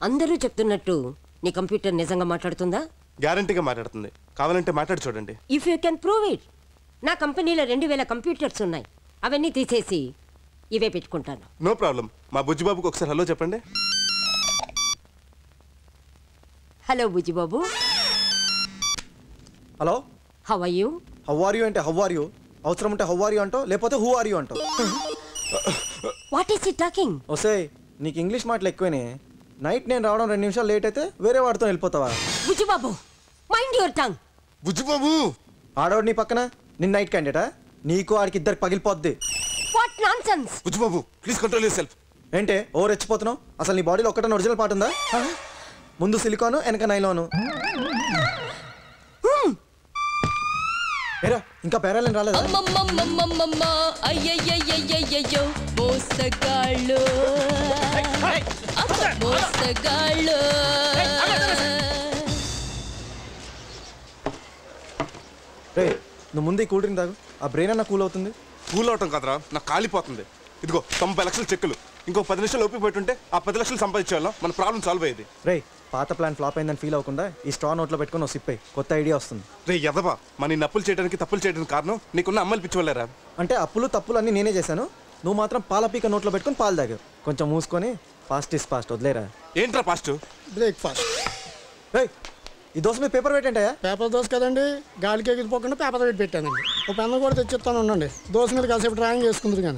అందరూ చెప్తున్నట్టు నీ కంప్యూటర్ నిజంగా మాట్లాడుతుందా? గ్యారంటీగా మాట్లాడుతుంది. కావాలంటే మాట్లాడి చూడండి. If you can prove it. నా కంపెనీలో 2000 కంప్యూటర్స్ ఉన్నాయి. అవన్నీ తీసేసి ఇవే పెట్టుకుంటాను. No problem. మా బుజ్జిబాబుకి ఒకసారి హలో చెప్పండి. Hello Bujjibabu. Hello. How are you? How are you అంటే హౌ ఆర్ యూ, అవసరం ఉంటే హౌ ఆర్ యూ అంటావు, లేకపోతే హూ ఆర్ యూ అంటావు. What is he talking? ఓసే, నీకు ఇంగ్లీష్ మాటలు ఎక్కువనే. నైట్ నేను రావడం 2 నిమిషాలు లేట్ అయితే వేరే వాడితో వెళ్ళిపోతావా? Bujjibabu, mind your tongue. Bujjibabu, ఆడవాడు నీ పక్కన, నిన్న నైట్ క్యాండిడేటా? నీకు ఆడికి ఇద్దరికి పగిలిపోద్ది. What nonsense. Bujjibabu please control yourself. ఏంటే ఓ రెచ్చిపోతున్నావు? అసలు నీ బాడీలో ఒక్కటే ఒరిజినల్ పార్ట్ ఉందా? ముందు సిలికాను, వెనక నైలాను. ఏరా, ఇంకా పేరాలని రాలేదా? రే, నువ్వు ముందు ఈ కూల్ డ్రింక్ తాగు. ఆ బ్రెయిన్ అన్న కూల్ అవుతుంది. కూల్ అవటం కదరా, నాకు కాలిపోతుంది. ఇదిగో 90 లక్షల చెక్కులు. ఇంకో 10 నిమిషాలు ఓపి పెట్టుంటే ఆ 10 లక్షలు సంపాదించేవాళ్ళం. మన ప్రాబ్లం సాల్వ్ అయ్యేది. రే, పాత ప్లాన్ ఫ్లాప్ అయిందని ఫీల్ అవ్వకుండా ఈ స్ట్రా నోట్లో పెట్టుకుని ఒక సిప్ అయ్యి కొత్త ఐడియా వస్తుంది. రే ఎదవా, మన అప్పులు చేయడానికి తప్పులు చేయడానికి కారణం నీకున్న అమ్మలు పిచ్చివాళ్ళరా. అంటే అప్పులు తప్పులు అన్నీ నేనే చేశాను. నువ్వు మాత్రం పాల పీక నోట్లో పెట్టుకుని పాలు తాగావు. కొంచెం మూసుకొని ఫాస్ట్ ఇస్ ఫాస్ట్ వదిలేరా. ఏంట్రా ఫాస్ట్? బ్రేక్ఫాస్ట్. రే, ఈ దోశ మీద పేపర్ పెట్టంటాయా? పేపర్ దోశ కదండి, గాలికి ఎగిరిపోకుండా పేపర్ పెట్టి పెట్టానండి. ఒక పెన్ను కూడా తెచ్చిస్తాను ఉండండి. దోశ మీద కాసేపు డ్రాయింగ్ చేసుకుందరు కానీ.